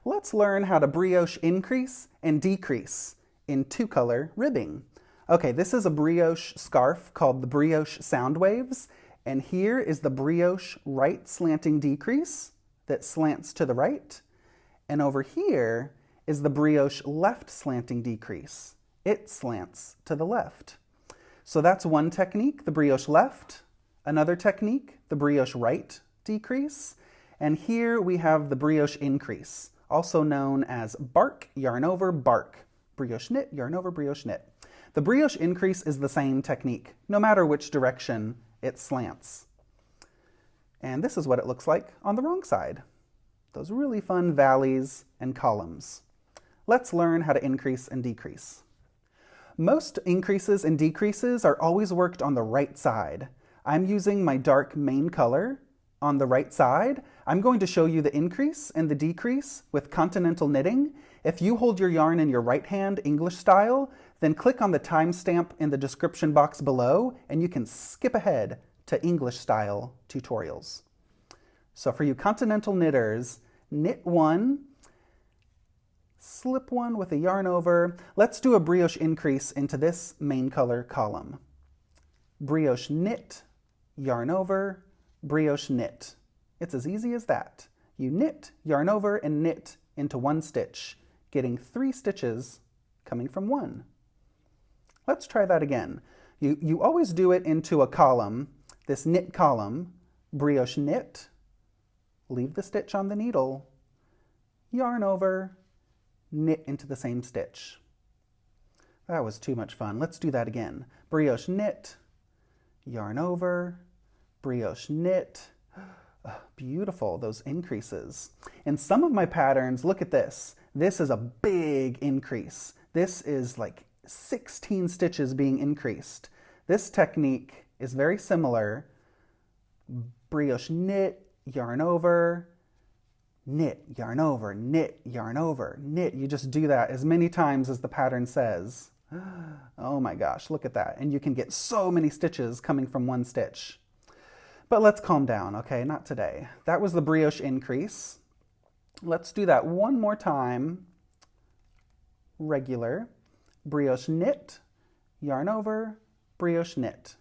let's learn how to brioche increase and decrease in two-color ribbing. Okay, this is a brioche scarf called the brioche sound waves, and here is the brioche right slanting decrease that slants to the right, and over here is the brioche left slanting decrease. It slants to the left. So that's one technique, the brioche left. Another technique, the brioche right decrease. And here we have the brioche increase, also known as bark, yarn over, bark. Brioche knit, yarn over, brioche knit. The brioche increase is the same technique, no matter which direction it slants. And this is what it looks like on the wrong side. Those really fun valleys and columns. Let's learn how to increase and decrease. Most increases and decreases are always worked on the right side. I'm using my dark main color on the right side. I'm going to show you the increase and the decrease with Continental knitting. If you hold your yarn in your right hand, English style, then click on the timestamp in the description box below and you can skip ahead to English style tutorials. So for you Continental knitters, knit one, slip one with a yarn over. Let's do a brioche increase into this main color column. Brioche knit, yarn over, brioche knit. It's as easy as that. You knit, yarn over, and knit into one stitch, getting 3 stitches coming from one. Let's try that again. You always do it into a column, this knit column, brioche knit, leave the stitch on the needle, yarn over, knit into the same stitch. That was too much fun. Let's do that again. Brioche knit, yarn over, brioche knit. Beautiful, those increases. In some of my patterns, look at this. This is a big increase. This is like 16 stitches being increased. This technique is very similar. Brioche knit, yarn over, knit, yarn over, knit, yarn over, knit. You just do that as many times as the pattern says. Oh my gosh, look at that. And you can get so many stitches coming from one stitch. But let's calm down, okay? Not today. That was the brioche increase. Let's do that one more time. Regular. Brioche knit, yarn over, brioche knit.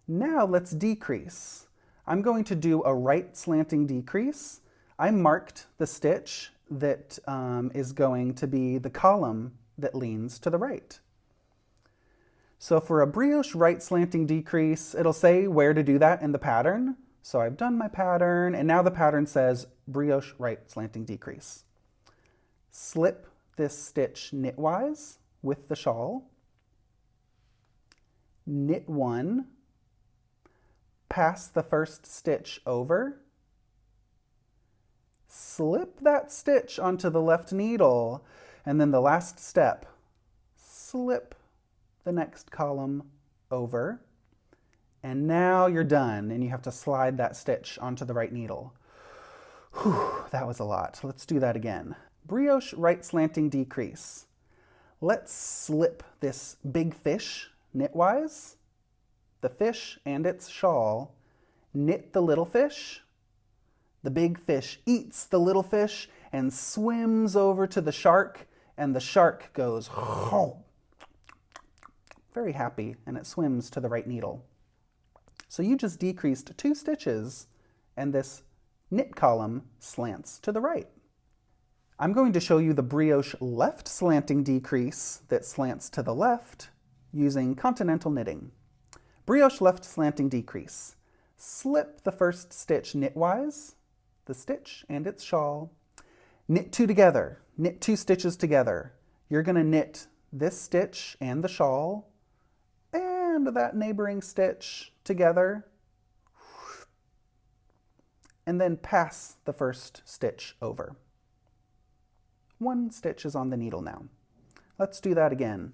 Now let's decrease. I'm going to do a right slanting decrease. I marked the stitch that is going to be the column that leans to the right. So for a brioche right slanting decrease, it'll say where to do that in the pattern. So I've done my pattern, and now the pattern says brioche right slanting decrease. Slip this stitch knitwise with the shawl. Knit one, pass the first stitch over, slip that stitch onto the left needle, and then the last step, slip the next column over, and now you're done, and you have to slide that stitch onto the right needle. Whew, that was a lot. Let's do that again. Brioche right slanting decrease. Let's slip this big fish knitwise, the fish and its shawl, knit the little fish. The big fish eats the little fish and swims over to the shark, and the shark goes very happy, and it swims to the right needle. So you just decreased 2 stitches, and this knit column slants to the right. I'm going to show you the brioche left slanting decrease that slants to the left using Continental knitting. Brioche left slanting decrease. Slip the first stitch knitwise, the stitch and its shawl. Knit 2 together, knit 2 stitches together. You're going to knit this stitch and the shawl and that neighboring stitch together, and then pass the first stitch over. 1 stitch is on the needle now. Let's do that again.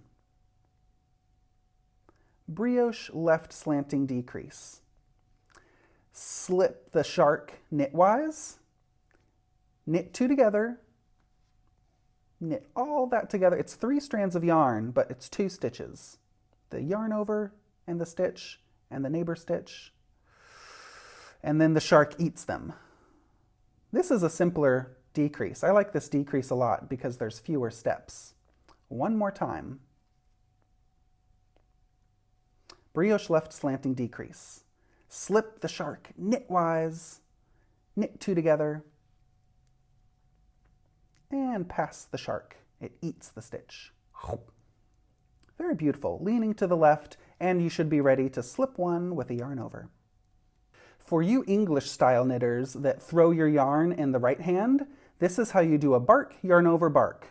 Brioche left slanting decrease. Slip the shark knitwise, knit 2 together, knit all that together. It's 3 strands of yarn, but it's 2 stitches. The yarn over and the stitch and the neighbor stitch, and then the shark eats them. This is a simpler decrease. I like this decrease a lot because there's fewer steps. One more time. Brioche left slanting decrease. Slip the shark knitwise, knit two together, and pass the shark. It eats the stitch. Very beautiful. Leaning to the left, and you should be ready to slip one with a yarn over. For you English style knitters that throw your yarn in the right hand, this is how you do a bark, yarn over bark.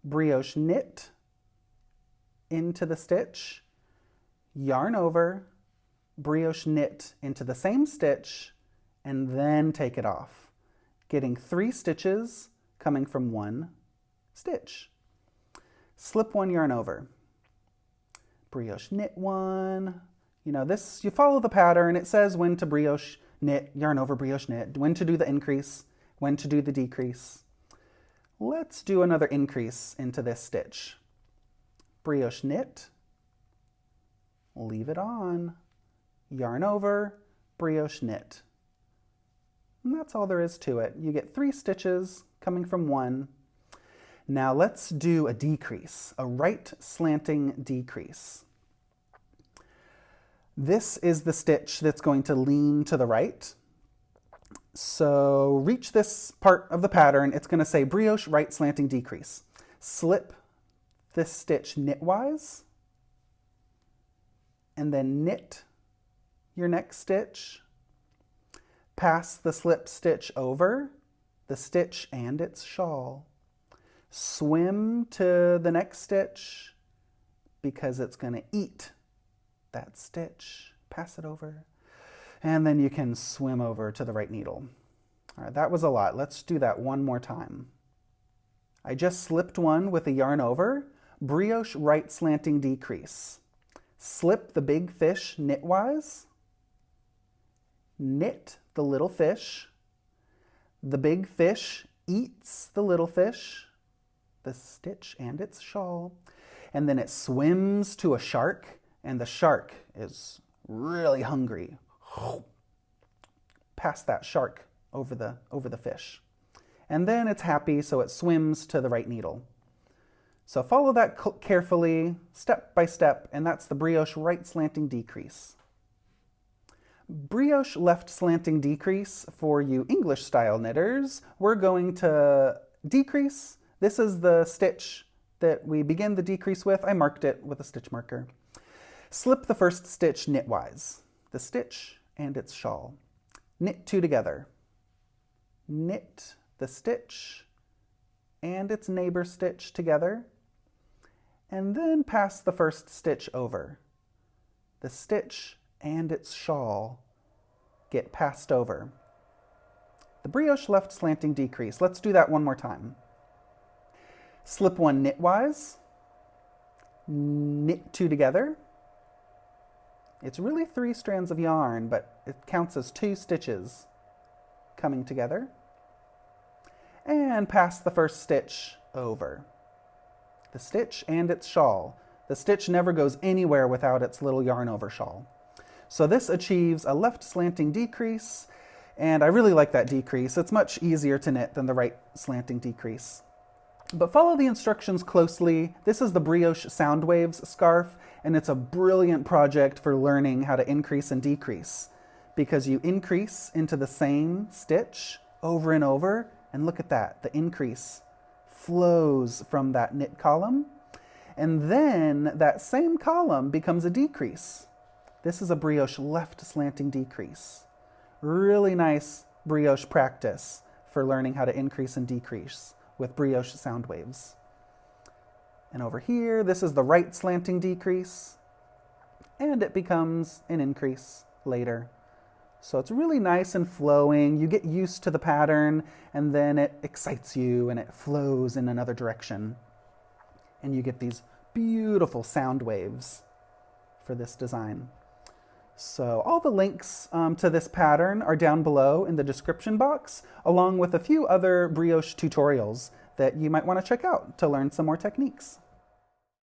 Brioche knit into the stitch, yarn over, brioche knit into the same stitch, and then take it off, getting 3 stitches coming from one stitch. Slip one yarn over. Brioche knit one. You know, this, you follow the pattern. It says when to brioche knit, yarn over, brioche knit, when to do the increase, when to do the decrease. Let's do another increase into this stitch. Brioche knit, leave it on, yarn over, brioche knit. And that's all there is to it. You get 3 stitches coming from one. Now let's do a decrease, a right slanting decrease. This is the stitch that's going to lean to the right. So reach this part of the pattern. It's going to say brioche right slanting decrease. Slip this stitch knitwise, and then knit your next stitch. Pass the slip stitch over the stitch and its shawl. Swim to the next stitch because it's going to eat that stitch. Pass it over. And then you can swim over to the right needle. All right, that was a lot. Let's do that one more time. I just slipped one with a yarn over. Brioche right slanting decrease. Slip the big fish knitwise. Knit the little fish. The big fish eats the little fish, the stitch and its shawl. And then it swims to a shark, and the shark is really hungry. Pass that shark over the fish. And then it's happy, so it swims to the right needle. So follow that carefully, step by step, and that's the brioche right slanting decrease. Brioche left slanting decrease for you English style knitters. We're going to decrease. This is the stitch that we begin the decrease with. I marked it with a stitch marker. Slip the first stitch knitwise, the stitch and its shawl. Knit 2 together. Knit the stitch and its neighbor stitch together, and then pass the first stitch over. The stitch and its shawl get passed over. The brioche left slanting decrease. Let's do that one more time. Slip one knitwise, knit 2 together. It's really 3 strands of yarn, but it counts as 2 stitches coming together. And pass the first stitch over. The stitch and its shawl. The stitch never goes anywhere without its little yarn over shawl. So this achieves a left slanting decrease, and I really like that decrease. It's much easier to knit than the right slanting decrease. But follow the instructions closely. This is the Brioche Sound Waves scarf, and it's a brilliant project for learning how to increase and decrease, because you increase into the same stitch over and over, and look at that, the increase flows from that knit column, and then that same column becomes a decrease. This is a brioche left slanting decrease. Really nice brioche practice for learning how to increase and decrease with brioche sound waves. And over here, this is the right slanting decrease, and it becomes an increase later. So it's really nice and flowing. You get used to the pattern, and then it excites you and it flows in another direction. And you get these beautiful sound waves for this design. So all the links to this pattern are down below in the description box, along with a few other brioche tutorials that you might want to check out to learn some more techniques.